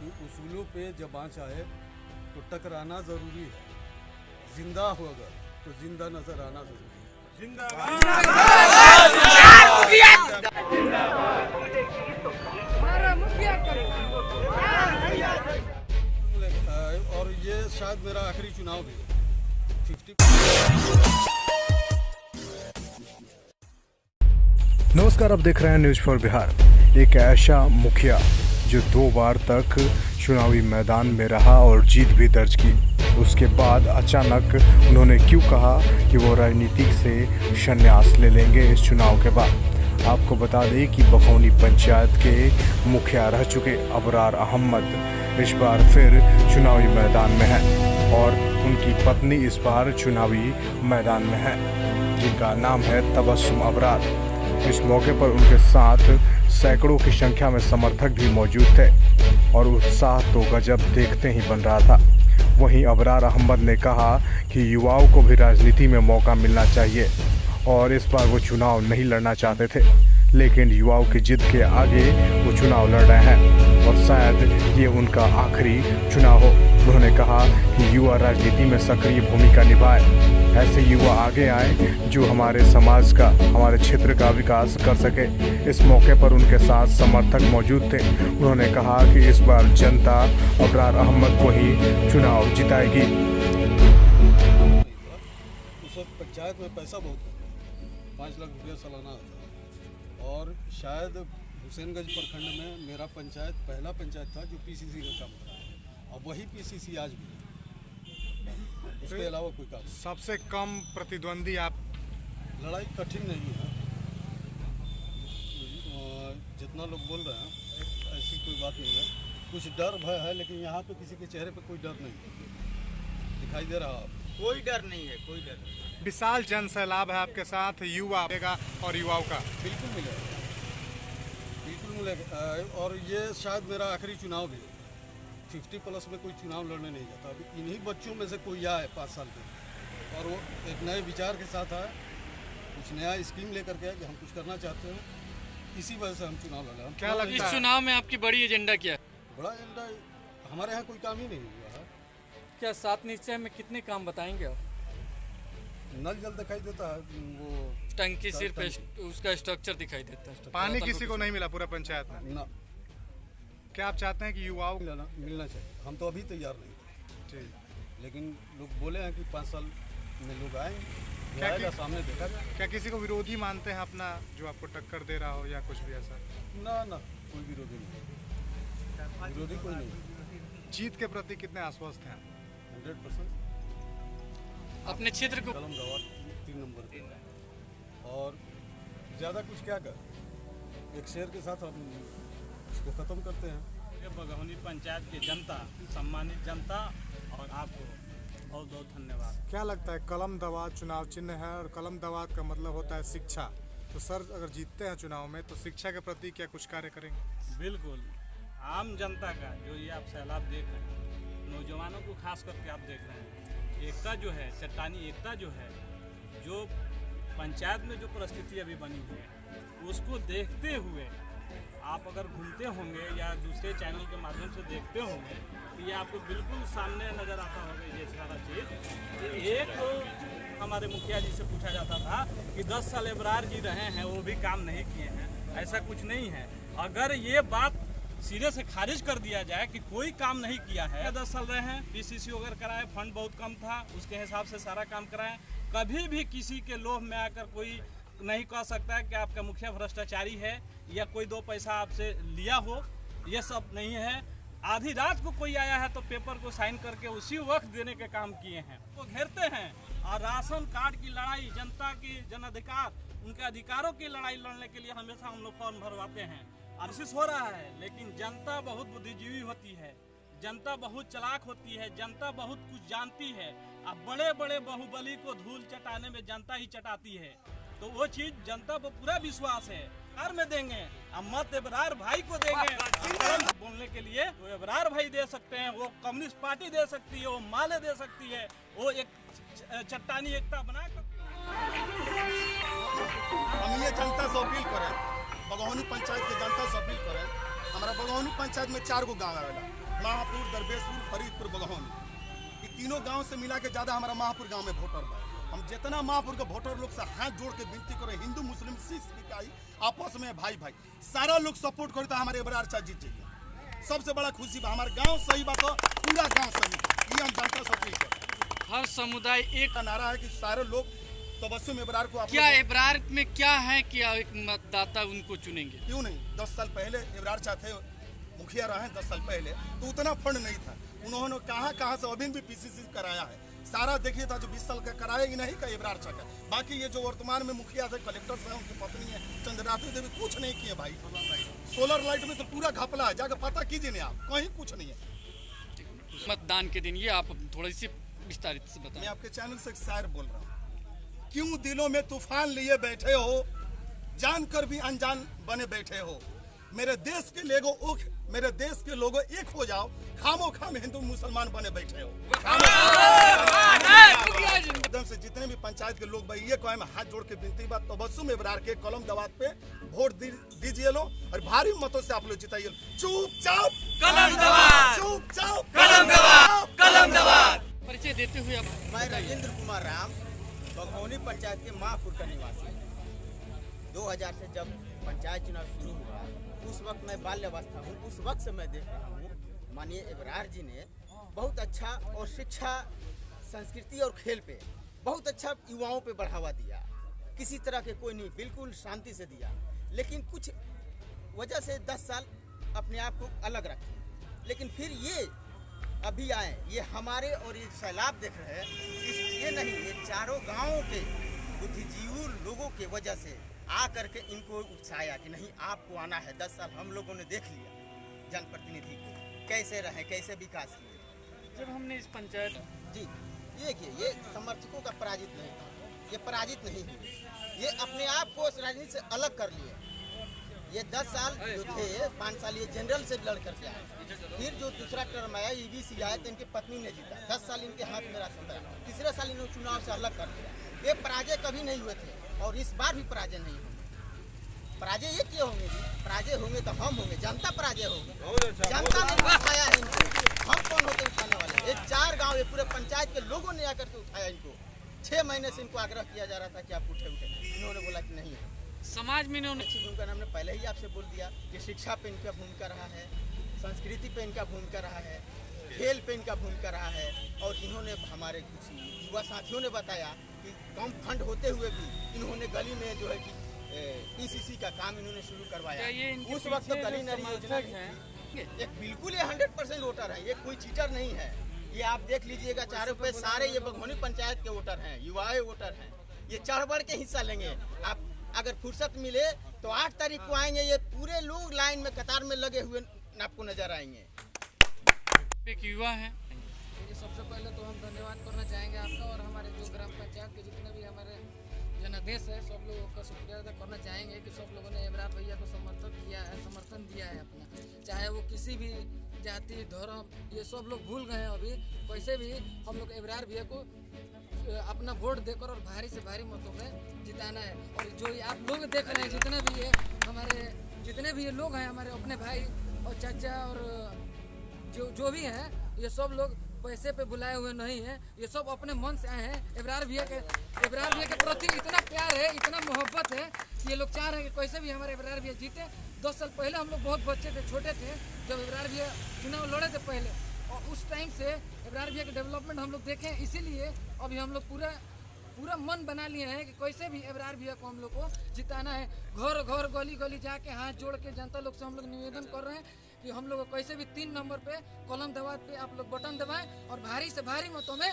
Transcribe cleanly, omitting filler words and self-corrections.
उसूलों पे जब आँच आए तो टकराना ज़रूरी है। जिंदा हो अगर तो जिंदा नजर आना ज़रूरी है। और ये शायद मेरा आखिरी चुनाव भी है। 50। नमस्कार, आप देख रहे हैं न्यूज़ फॉर बिहार। एक ऐसा मुखिया जो 2 बार तक चुनावी मैदान में रहा और जीत भी दर्ज की, उसके बाद अचानक उन्होंने क्यों कहा कि वो राजनीति से संन्यास ले लेंगे इस चुनाव के बाद। आपको बता दें कि बखौनी पंचायत के मुखिया रह चुके अबरार अहमद इस बार फिर चुनावी मैदान में हैं और उनकी पत्नी इस बार चुनावी मैदान में है, जिनका नाम है तबस्सुम अबरार। इस मौके पर उनके साथ सैकड़ों की संख्या में समर्थक भी मौजूद थे और उत्साह तो गजब देखते ही बन रहा था। वहीं अबरार अहमद ने कहा कि युवाओं को भी राजनीति में मौका मिलना चाहिए और इस बार वो चुनाव नहीं लड़ना चाहते थे, लेकिन युवाओं की जिद के आगे वो चुनाव लड़ रहे हैं और शायद ये उनका आखिरी चुनाव हो। उन्होंने कहा कि युवा राजनीति में सक्रिय भूमिका निभाए, ऐसे युवा आगे आए जो हमारे समाज का, हमारे क्षेत्र का विकास कर सके। इस मौके पर उनके साथ समर्थक मौजूद थे। उन्होंने कहा कि इस बार जनता अबरार अहमद को ही चुनाव जिताएगी। उस वक्त पंचायत में पैसा बहुत था, 5 लाख रुपया सालाना आता और शायद हुसैनगंज प्रखंड में मेरा पंचायत पहला पंचायत था जो पीसीसी का काम कर रहा है और वही पीसीसी आज भी। उसके अलावा कोई काम। सबसे कम प्रतिद्वंदी आप। लड़ाई कठिन नहीं है, जितना लोग बोल रहे हैं ऐसी कोई बात नहीं है। कुछ डर भय है, लेकिन यहाँ पे किसी के चेहरे पे कोई डर नहीं दिखाई दे रहा। कोई डर नहीं है, कोई डर नहीं। विशाल जन सैलाब है आपके साथ, युवा मिलेगा और युवाओं का बिल्कुल मिलेगा, बिल्कुल मिलेगा। और ये शायद मेरा आखिरी चुनाव भी है। 50+ में कोई चुनाव लड़ने नहीं जाता। अभी इन्हीं बच्चों में से कोई आए 5 साल के और वो एक नए विचार के साथ आए, कुछ नया स्कीम लेकर के आए कि हम कुछ करना चाहते हैं, इसी वजह से हम चुनाव लड़े। क्या लगता है इस चुनाव में आपकी बड़ी एजेंडा क्या है? बड़ा एजेंडा हमारे यहाँ कोई काम ही नहीं हुआ है। क्या 7 निश्चय में कितने काम बताएंगे आप? नल जल दिखाई देता है, वो टंकी सिर्फ उसका स्ट्रक्चर दिखाई देता है। पानी किसी को नहीं मिला पूरा पंचायत में ना। क्या आप चाहते हैं कि युवाओं मिलना चाहिए? हम तो अभी तैयार नहीं थे, लेकिन लोग बोले हैं कि 5 साल में लोग आएंगे, आएगा सामने देखा जाए। क्या किसी को विरोधी मानते हैं अपना, जो आपको टक्कर दे रहा हो या कुछ भी ऐसा? ना ना, कोई विरोधी नहीं, विरोधी कोई नहीं। जीत के प्रति कितने आश्वस्त हैं? 100%। अपने क्षेत्र को कलम दवा 3 नंबर पे और ज़्यादा कुछ क्या कर, एक शेर के साथ हम इसको ख़त्म करते हैं। बगौनी पंचायत की जनता, सम्मानित जनता और आपको बहुत बहुत धन्यवाद। क्या लगता है, कलम दवात चुनाव चिन्ह है और कलम दवात का मतलब होता है शिक्षा, तो सर अगर जीतते हैं चुनाव में तो शिक्षा के प्रति क्या कुछ कार्य करेंगे? बिल्कुल, आम जनता का जो ये आप सैलाब देख रहे हैं, नौजवानों को खास करके आप देख रहे हैं, एकता जो है, चट्टानी एकता जो है, जो पंचायत में जो परिस्थिति अभी बनी है, उसको देखते हुए आप अगर घूमते होंगे या दूसरे चैनल के माध्यम से देखते होंगे तो ये आपको बिल्कुल सामने नज़र आता होगा ये सारा चीज़। एक तो हमारे मुखिया जी से पूछा जाता था कि 10 साल अबरार जी रहे हैं, वो भी काम नहीं किए हैं। ऐसा कुछ नहीं है। अगर ये बात सिरे से खारिज कर दिया जाए कि कोई काम नहीं किया है, 10 साल रहे हैं, पीसीसी वगैरह कराए, फंड बहुत कम था, उसके हिसाब से सारा काम कराएं। कभी भी किसी के लोभ में आकर कोई नहीं कह सकता है कि आपका मुखिया भ्रष्टाचारी है या कोई 2 पैसा आपसे लिया हो, ये सब नहीं है। आधी रात को कोई आया है तो पेपर को साइन करके उसी वक्त देने के काम किए हैं। वो घेरते हैं और राशन कार्ड की लड़ाई, जनता की जन अधिकार, उनके अधिकारों की लड़ाई लड़ने के लिए हमेशा हम लोग फॉर्म भरवाते हैं। कोशिश हो रहा है, लेकिन जनता बहुत बुद्धिजीवी होती है, जनता बहुत चालाक होती है, जनता बहुत कुछ जानती है। अब बड़े बड़े बाहुबली को धूल चटाने में जनता ही चटाती है, तो वो चीज जनता को पूरा विश्वास है। कार में देंगे, अब मत अबरार भाई को देंगे। बोलने के लिए वो अबरार भाई दे सकते हैं, वो कम्युनिस्ट पार्टी दे सकती है, वो माले दे सकती है, वो एक चट्टानी एकता बना कर। हम ये जनता से अपील करें, बगौनी पंचायत के जनता से अपील करें, हमारा बगौनी पंचायत में 4 गो गाँव आवेला, महापुर, दरबेशपुर, फरीदपुर, बगौनी। ये तीनों गांव से मिला के ज्यादा हमारा महापुर गांव में वोटर बा। हम जितना महापुर के वोटर लोग से हाथ जोड़ के विनती करें, हिंदू मुस्लिम सिख ईसाई आपस में भाई भाई सारा लोग सपोर्ट करता, हमारे एबरार चाचा जीत जाइए। सबसे बड़ा खुशी बा, हमारे गांव सही बात हो, पूरा गांव सही, ये हम जनता सब हर समुदाय एक का नारा है कि सारे लोग तबस्सुम एबरार को क्या एबरार में क्या है कि एक मतदाता उनको चुनेंगे? क्यों नहीं? 10 साल पहले एबरार चाहते मुखिया रहे, 10 साल पहले तो उतना फंड नहीं था, उन्होंने कहाँ से अभी भी पीसीसी कराया है। सारा देखिए था जो 20 साल का कराया ही नहीं का एबरार चाचा। बाकी ये जो वर्तमान में मुखिया से कलेक्टर से उनकी पत्नी है चंद्रावती देवी, कुछ नहीं किए भाई। सोलर लाइट में तो पूरा घपला है, जाकर पता कीजिए नहीं, आप कहीं कुछ नहीं है। मतदान के दिन ये आप थोड़ी सी विस्तारित से बताएं। मैं आपके चैनल से एक शायर बोल रहा हूँ। क्यों दिलों में तूफान लिए बैठे हो, जानकर भी अनजान बने बैठे हो। मेरे देश के लोगों एक हो जाओ, खामो खाम हिंदू मुसलमान बने बैठे हो। एकदम से जितने भी पंचायत के लोग भाई ये कहे में हाथ जोड़ के विनती बात, तबस्सुम एबरार के कलम दवात पे वोट दीजिए लो और भारी मतों से आप लोग जिताइए। चुपचाप कलम दवात, चुपचाप कलम दवात, कलम दवात। परिचय देते हुए आप मैं राजेंद्र कुमार राम, बघौनी पंचायत के महापुर का निवासी। 2000 से जब पंचायत चुनाव शुरू हुआ, उस वक्त मैं बाल्यावस्था हूँ, उस वक्त से मैं देख रहा हूँ माननीय एबरार जी ने बहुत अच्छा और शिक्षा, संस्कृति और खेल पे बहुत अच्छा युवाओं पे बढ़ावा दिया। किसी तरह के कोई नहीं, बिल्कुल शांति से दिया। लेकिन कुछ वजह से 10 साल अपने आप को अलग रखे, लेकिन फिर ये अभी आए, ये हमारे और ये सैलाब देख रहे हैं, ये नहीं, ये चारों गांवों के बुद्धिजीवी लोगों के वजह से आ करके इनको उकसाया कि नहीं आपको आना है। 10 साल हम लोगों ने देख लिया जनप्रतिनिधि को कैसे रहे, कैसे विकास किए। जब हमने इस पंचायत जी देखिए, ये समर्थकों का पराजित नहीं था, ये पराजित नहीं हुए, ये अपने आप को इस राजनीति से अलग कर लिए। ये 10 साल जो थे, 5 साल ये जनरल से लड़ करके आए, फिर जो दूसरा टर्म आया ईबीसी आया तो इनकी पत्नी ने जीता। 10 साल इनके हाथ में राशन था, तीसरे साल इन्होंने चुनाव से अलग कर दिया। ये पराजय कभी नहीं हुए थे और इस बार भी पराजय नहीं होंगे। पराजय ये क्यों होंगे जी? पराजय होंगे तो हम होंगे, जनता पराजय होगी। जनता ने उठाया है इनको, हम कौन होते उठाने वाले? ये 4 गांव, ये पूरे पंचायत के लोगों ने आकर के उठाया इनको। 6 महीने से इनको आग्रह किया जा रहा था कि आप उठे, इन्होंने बोला कि नहीं है। समाज में इन्होंने अच्छी भूमिका हमने पहले ही आपसे बोल दिया कि शिक्षा पे इनका भूमिका रहा है, संस्कृति पे इनका भूमिका रहा है, खेल पे इनका भूमिका रहा है। और इन्होंने हमारे कुछ युवा साथियों ने बताया कि कम फंड होते हुए भी इन्होंने गली में जो है कि पीसीसी का काम इन्होंने शुरू करवाया। उस वक्त तो गली नाली योजना एक बिल्कुल ये 100% वोटर है, ये कोई चीटर नहीं है। ये आप देख लीजिएगा, चारों पे सारे ये बघौनी पंचायत के वोटर हैं, युवाएं वोटर हैं। ये चढ़ बढ़ के हिस्सा लेंगे। आप अगर फुर्सत मिले तो 8 तारीख को आएंगे, ये पूरे लोग लाइन में कतार में लगे हुए आपको नजर आएंगे। एक युवा है, सबसे पहले तो हम धन्यवाद करना चाहेंगे आपका और हमारे जो ग्राम पंचायत के जितने भी हमारे जनादेश है, सब लोगों का शुक्रिया अदा करना चाहेंगे कि सब लोगों ने एबरार भैया को समर्थन दिया है अपना। चाहे वो किसी भी जाति, धर्म, ये सब लोग भूल गए हैं अभी। वैसे भी हम लोग एबरार भैया को अपना वोट देकर और भारी से भारी मतों में जिताना है। और जो आप लोग देख रहे हैं, जितने भी ये हमारे जितने भी ये लोग हैं, हमारे अपने भाई और चाचा और जो भी हैं, ये सब लोग पैसे पे बुलाए हुए नहीं हैं, ये सब अपने मन से आए हैं। एबरार भैया के प्रति इतना प्यार है, इतना मोहब्बत है कि ये लोग चाह रहे हैं कि कैसे भी हमारे एबरार भैया जीते। 10 साल पहले हम लोग बहुत बच्चे थे, छोटे थे, जब एबरार भैया चुनाव लड़े थे पहले, और उस टाइम से एबरार भैया के डेवलपमेंट हम लोग देखे। इसीलिए अभी हम लोग पूरा मन बना लिए हैं कि कैसे भी एबरार भैया को हम लोग को जिताना है। घर घर गली गली जाके हाथ जोड़ के जनता लोग से हम लोग निवेदन कर रहे हैं कि हम लोग कैसे भी 3 नंबर पे कलम दबात पे आप लोग बटन दबाएं और भारी से भारी मतों में